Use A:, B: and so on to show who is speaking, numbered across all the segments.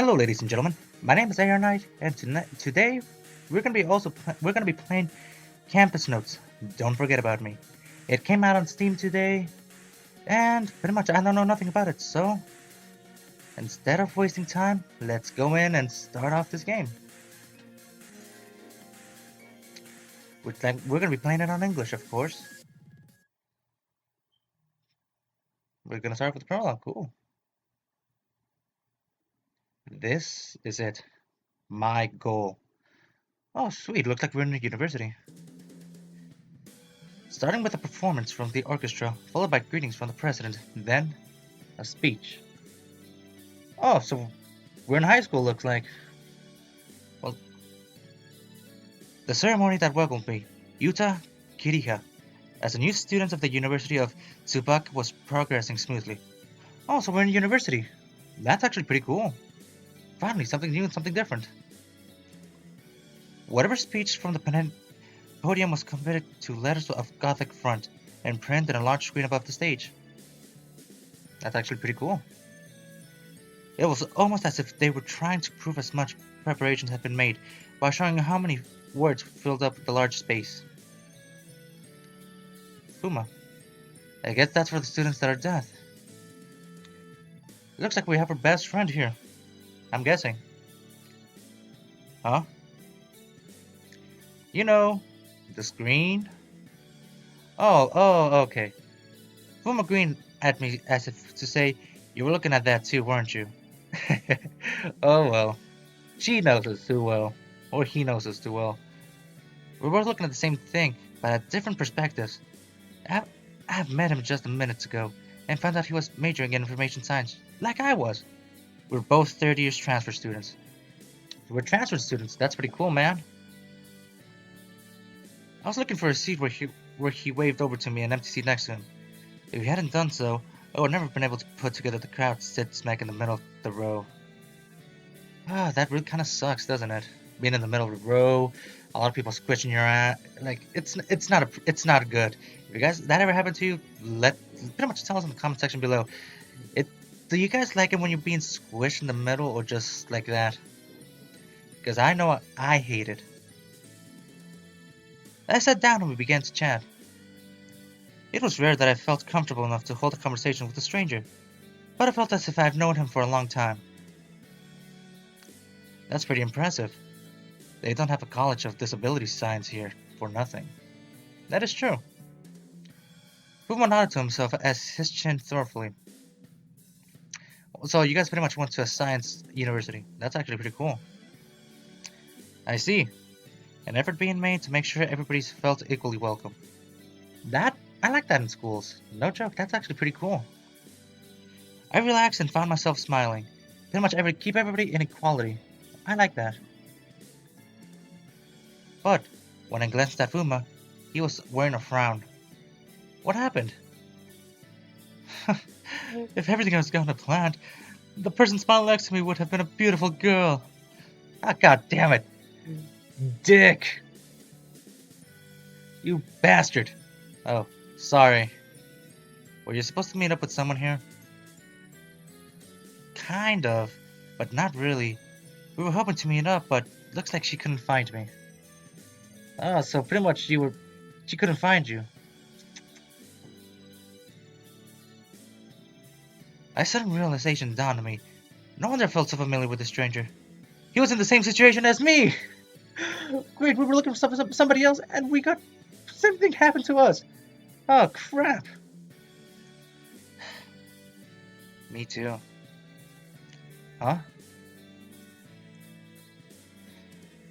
A: Hello, ladies and gentlemen. My name is Arknight, and today we're gonna be playing Campus Notes. Don't forget about me. It came out on Steam today, and pretty much I don't know nothing about it. So instead of wasting time, let's go in and start off this game. We're gonna be playing it on English, of course. We're gonna start with the prologue. Cool. This is it. My goal. Oh, sweet. Looks like we're in a university. Starting with a performance from the orchestra, followed by greetings from the president, then a speech. Oh, so we're in high school, looks like. Well, the ceremony that welcomed me, Yuta Kiriha, as a new student of the University of Tsukuba was progressing smoothly. Oh, so we're in university. That's actually pretty cool. Finally, something new and something different. Whatever speech from the podium was committed to letters of Gothic font and printed on a large screen above the stage. That's actually pretty cool. It was almost as if they were trying to prove as much preparations had been made by showing how many words filled up the large space. Puma. I guess that's for the students that are deaf. Looks like we have our best friend here. I'm guessing. Huh? You know, the screen? Oh, okay. Puma grinned at me as if to say, you were looking at that too, weren't you? Oh well. She knows us too well. Or he knows us too well. We're both looking at the same thing, but at different perspectives. I've met him just a minute ago, and found out he was majoring in information science, like I was. We're both third year transfer students. We're transfer students, that's pretty cool, man. I was looking for a seat where he waved over to me an empty seat next to him. If he hadn't done so, I would never have been able to put together the crowd to sit smack in the middle of the row. Ah, that really kind of sucks, doesn't it? Being in the middle of the row, a lot of people squishing your ass. Like it's not good. If you guys that ever happened to you, let pretty much tell us in the comment section below. It do you guys like it when you're being squished in the middle or just like that? Because I know I hate it. I sat down and we began to chat. It was rare that I felt comfortable enough to hold a conversation with a stranger, but I felt as if I've known him for a long time. That's pretty impressive. They don't have a college of disability science here for nothing. That is true. Puma nodded to himself as his chin thoughtfully. So you guys pretty much went to a science university. That's actually pretty cool. I see. An effort being made to make sure everybody's felt equally welcome. I like that in schools. No joke, that's actually pretty cool. I relaxed and found myself smiling. Pretty much keep everybody in equality. I like that. But when I glanced at Fuma, he was wearing a frown. What happened? If everything was going to plan, the person smiling next to me would have been a beautiful girl. Ah, god damn it. Dick! You bastard! Oh, sorry. Were you supposed to meet up with someone here? Kind of, but not really. We were hoping to meet up, but looks like she couldn't find me. Oh, so pretty much she couldn't find you. A sudden realization dawned on me. No wonder I felt so familiar with this stranger. He was in the same situation as me! Great, we were looking for somebody else, and we got the same thing happened to us. Oh, crap. Me too. Huh?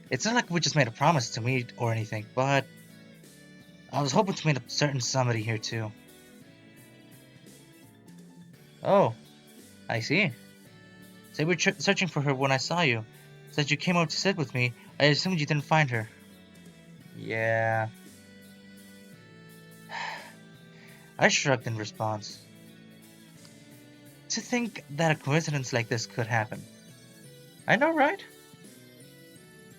A: It's not like we just made a promise to meet or anything, but I was hoping to meet a certain somebody here too. Oh, I see. So you were searching for her when I saw you. Since you came over to sit with me, I assumed you didn't find her. Yeah. I shrugged in response. To think that a coincidence like this could happen. I know, right?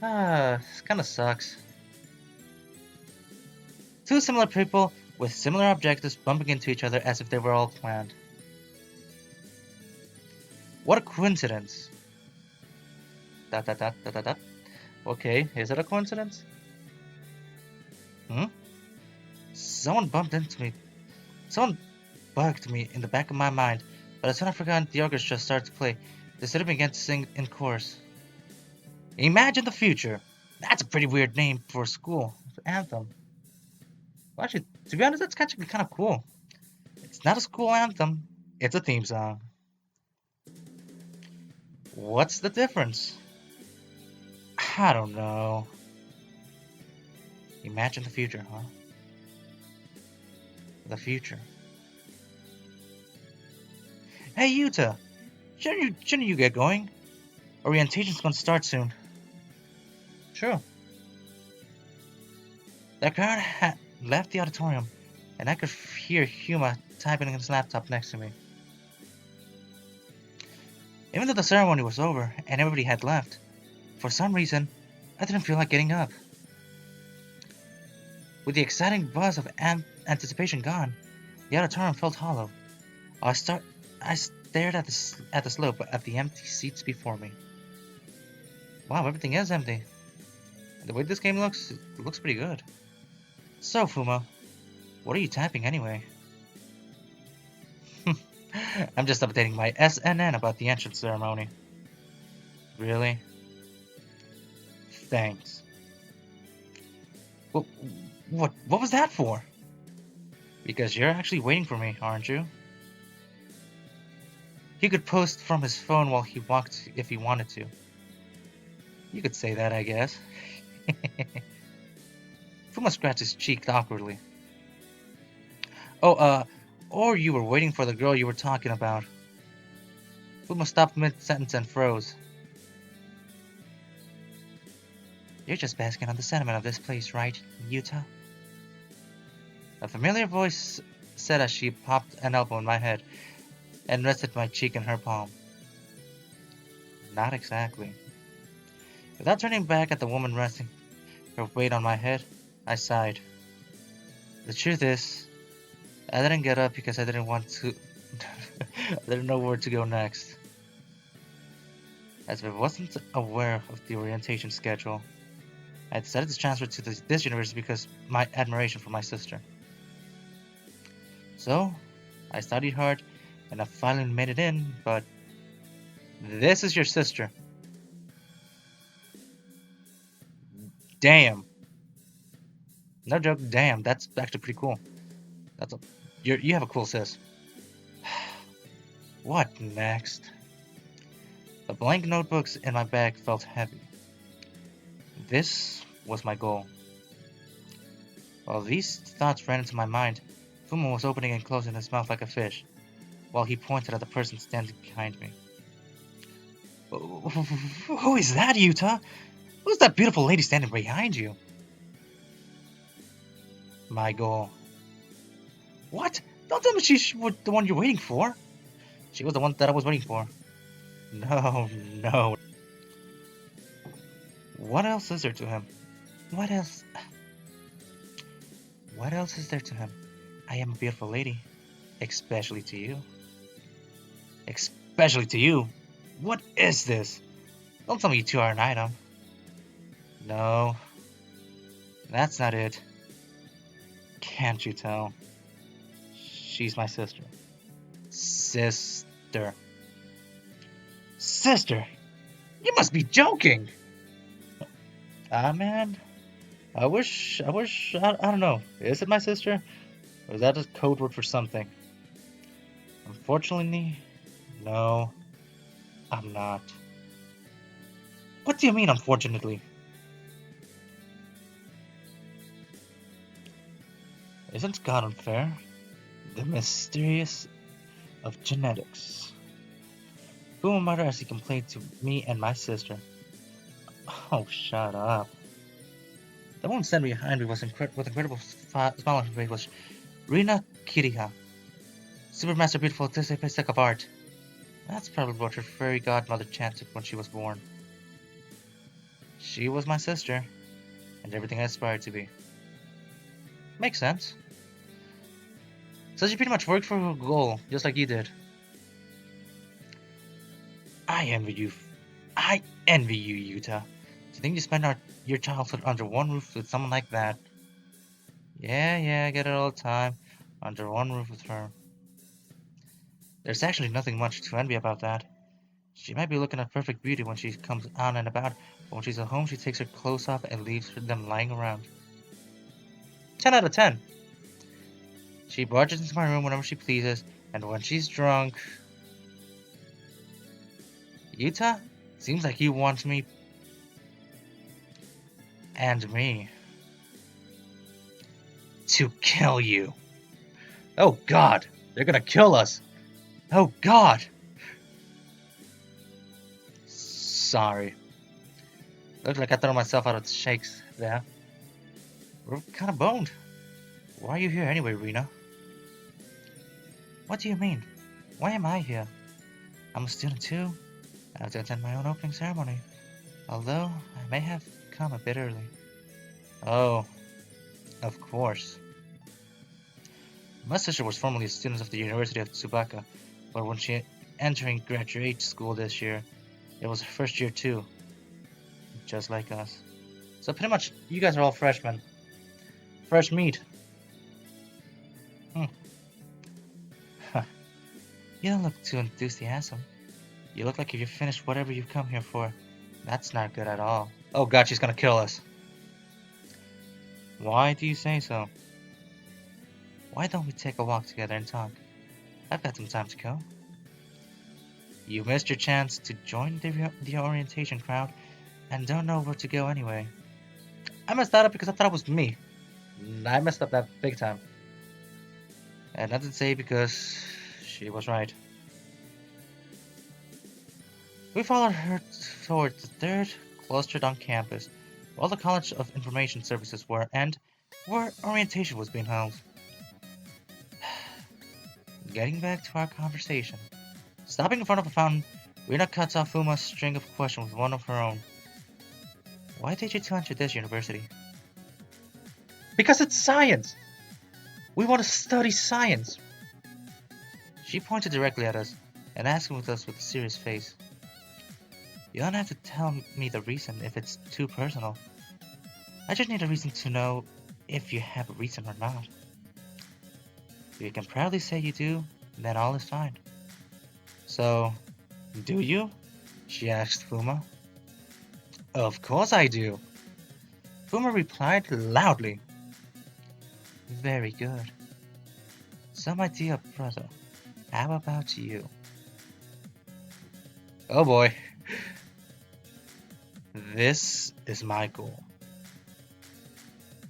A: Ah, this kinda sucks. Two similar people with similar objectives bumping into each other as if they were all planned. What a coincidence. Dot dot dot dot dot dot. Okay, is it a coincidence? Hmm? Someone bumped into me. Someone bugged me in the back of my mind, but as soon as I forgot, the orchestra started to play. They suddenly began to sing in chorus. Imagine the future. That's a pretty weird name for a school anthem. Well, actually, to be honest, that's actually kind of cool. It's not a school anthem, it's a theme song. What's the difference? I don't know. Imagine the future, huh? The future. Hey, Yuta! Shouldn't you get going? Orientation's gonna start soon. True. The crowd had left the auditorium, and I could hear Huma typing on his laptop next to me. Even though the ceremony was over and everybody had left, for some reason, I didn't feel like getting up. With the exciting buzz of anticipation gone, the auditorium felt hollow. I stared at the slope at the empty seats before me. Wow, everything is empty. The way this game looks, it looks pretty good. So, Fuma, what are you typing anyway? I'm just updating my SNN about the entrance ceremony. Really? Thanks. Well, what was that for? Because you're actually waiting for me, aren't you? He could post from his phone while he walked if he wanted to. You could say that, I guess. Fuma scratched his cheek awkwardly. Oh, or you were waiting for the girl you were talking about. Fuma stopped mid-sentence and froze. You're just basking on the sentiment of this place, right, Yuta? A familiar voice said as she popped an elbow in my head and rested my cheek in her palm. Not exactly. Without turning back at the woman resting her weight on my head, I sighed. The truth is, I didn't get up because I didn't want to. I didn't know where to go next. As if I wasn't aware of the orientation schedule, I decided to transfer to this university because my admiration for my sister. So, I studied hard, and I finally made it in, but this is your sister. Damn. No joke, damn, that's actually pretty cool. You have a cool sis. What next? The blank notebooks in my bag felt heavy. This was my goal. While these thoughts ran into my mind, Fuma was opening and closing his mouth like a fish, while he pointed at the person standing behind me. Who is that, Yuta? Who's that beautiful lady standing behind you? My goal. What? Don't tell me she's the one you're waiting for. She was the one that I was waiting for. No. What else is there to him? What else? What else is there to him? I am a beautiful lady. Especially to you. Especially to you? What is this? Don't tell me you two are an item. No. That's not it. Can't you tell? She's my sister. Sister. Sister? You must be joking! Man. I don't know. Is it my sister? Or is that a code word for something? Unfortunately, no. I'm not. What do you mean, unfortunately? Isn't God unfair? The mysterious of genetics. Fuma muttered as he complained to me and my sister. Oh, shut up. The woman standing behind me was with incredible smile on her face was Yuta Kiriha, Supermaster Beautiful Artistic of Art. That's probably what her fairy godmother chanted when she was born. She was my sister, and everything I aspired to be. Makes sense. So she pretty much worked for her goal, just like you did. I I envy you, Yuta. To think you spent your childhood under one roof with someone like that. Yeah, I get it all the time. Under one roof with her. There's actually nothing much to envy about that. She might be looking at perfect beauty when she comes out and about, but when she's at home she takes her clothes off and leaves them lying around. 10 out of 10. She barges into my room whenever she pleases, and when she's drunk... Yuta? Seems like you want me... and me... to kill you. Oh God! They're gonna kill us! Oh God! Sorry. Looks like I threw myself out of the shakes there. We're kinda boned. Why are you here anyway, Reena? What do you mean? Why am I here? I'm a student too. I have to attend my own opening ceremony. Although, I may have come a bit early. Oh, of course. My sister was formerly a student of the University of Tsukuba, but when she entering graduate school this year, it was her first year too. Just like us. So pretty much, you guys are all freshmen. Fresh meat. Huh. You don't look too enthusiastic. You look like you've finished whatever you've come here for. That's not good at all. Oh God, she's gonna kill us. Why do you say so? Why don't we take a walk together and talk? I've got some time to kill. You missed your chance to join the orientation crowd and don't know where to go anyway. I messed that up because I thought it was me. I messed up that big time. And not to say because she was right. We followed her towards the third cloistered on campus, where all the College of Information Services were and where orientation was being held. Getting back to our conversation. Stopping in front of a fountain, Reena cuts off Fuma's string of questions with one of her own. Why did you two enter this university? Because it's science! We want to study science! She pointed directly at us and asked with us with a serious face. You don't have to tell me the reason if it's too personal. I just need a reason to know if you have a reason or not. If you can proudly say you do, then all is fine. So, do you? She asked Fuma. Of course I do. Fuma replied loudly. Very good. So my dear brother, how about you? Oh boy. This is my goal.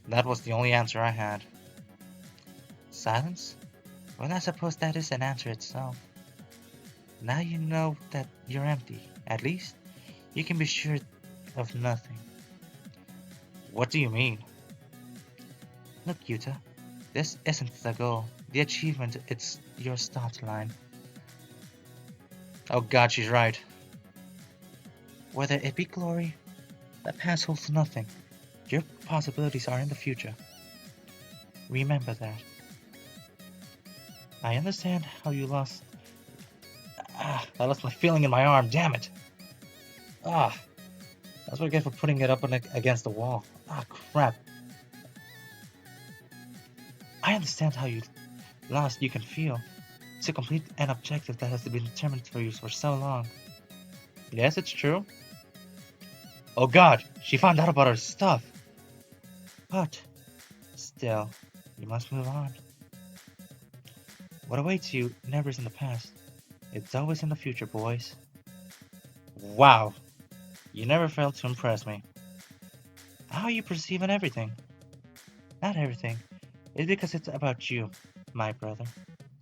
A: That was the only answer I had. Silence? Well, I suppose that is an answer itself. Now you know that you're empty. At least, you can be sure of nothing. What do you mean? Look, Yuta, this isn't the goal. The achievement, it's your start line. Oh God, she's right. Whether it be glory, the past holds nothing. Your possibilities are in the future. Remember that. I understand how you lost... I lost my feeling in my arm, damn it! That's what I get for putting it up against the wall. Crap. I understand how lost you can feel. To complete an objective that has been determined for you for so long. Yes, it's true. Oh God, she found out about her stuff. But, still, you must move on. What awaits you never is in the past. It's always in the future, boys. Wow, you never failed to impress me. How are you perceiving everything? Not everything. It's because it's about you, my brother.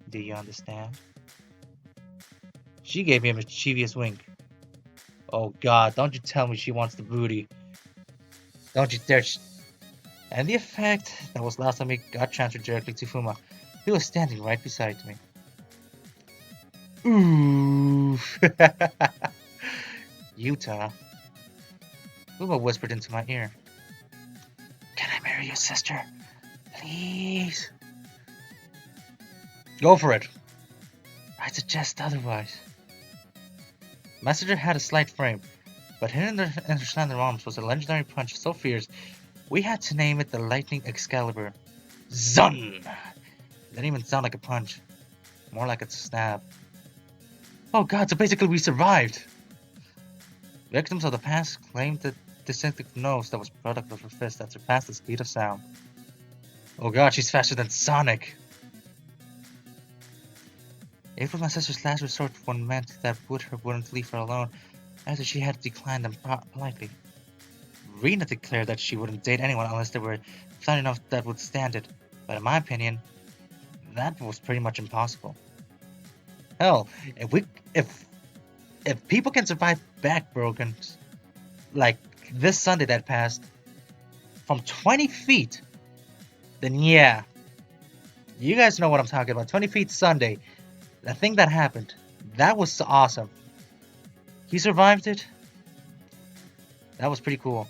A: Do you understand? She gave me a mischievous wink. Oh God, don't you tell me she wants the booty. Don't you dare. And the effect that was last on me got transferred directly to Fuma. He was standing right beside me. Ooh. Yuta. Fuma whispered into my ear. Can I marry your sister? Please. Go for it. I suggest otherwise. My sister had a slight frame, but hidden in her slender arms was a legendary punch so fierce, we had to name it the Lightning Excalibur. Zun! Didn't even sound like a punch, more like a stab. Oh god, so basically we survived! Victims of the past claimed the distinctive nose that was product of her fist that surpassed the speed of sound. Oh god, she's faster than Sonic! It was my sister's last resort when meant that wouldn't leave her alone after she had declined them politely. Reena declared that she wouldn't date anyone unless they were fine enough that would stand it, but in my opinion, that was pretty much impossible. Hell, if people can survive back broken like this Sunday that passed from 20 feet, then yeah, you guys know what I'm talking about. 20 feet Sunday, the thing that happened, that was awesome. He survived it. That was pretty cool.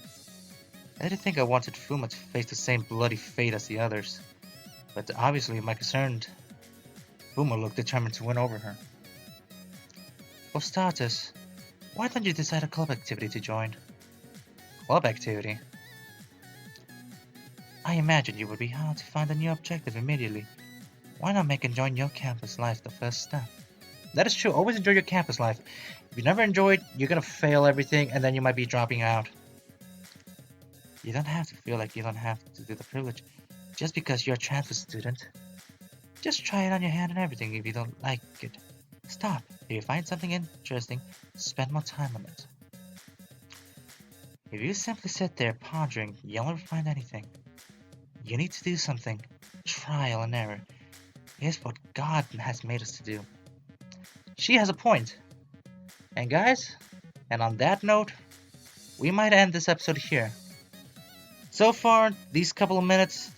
A: I didn't think I wanted Fuma to face the same bloody fate as the others, but obviously my concerned Fuma looked determined to win over her. For starters, why don't you decide a club activity to join? Club activity? I imagine you would be hard to find a new objective immediately. Why not make enjoying your campus life the first step? That is true, always enjoy your campus life. If you never enjoy it, you're gonna fail everything and then you might be dropping out. You don't have to feel like you don't have to do the privilege just because you're a transfer student. Just try it on your hand and everything if you don't like it. Stop. If you find something interesting, spend more time on it. If you simply sit there pondering, you'll never find anything. You need to do something. Trial and error. It's what God has made us to do. She has a point. And guys, and on that note, we might end this episode here. So far, these couple of minutes,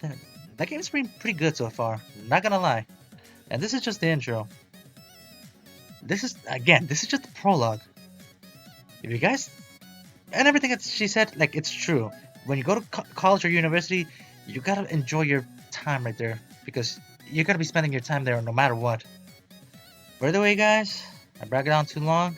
A: that game's been pretty good so far, not gonna lie. And this is just the intro. This is just the prologue. If you guys, and everything that she said, like, it's true. When you go to college or university, you gotta enjoy your time right there, because you're gonna be spending your time there no matter what. By the way, guys, I bragged on too long.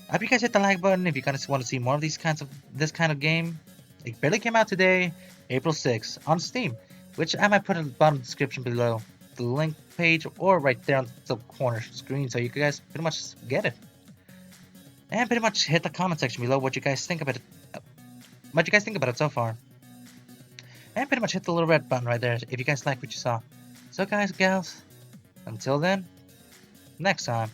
A: I hope you guys hit the like button if you guys want to see more of this kind of game. It barely came out today, April 6th, on Steam, which I might put in the bottom description below, the link page, or right there on the corner screen, so you guys pretty much get it. And pretty much hit the comment section below what you guys think about it so far. And pretty much hit the little red button right there if you guys like what you saw. So guys, gals, until then, next time.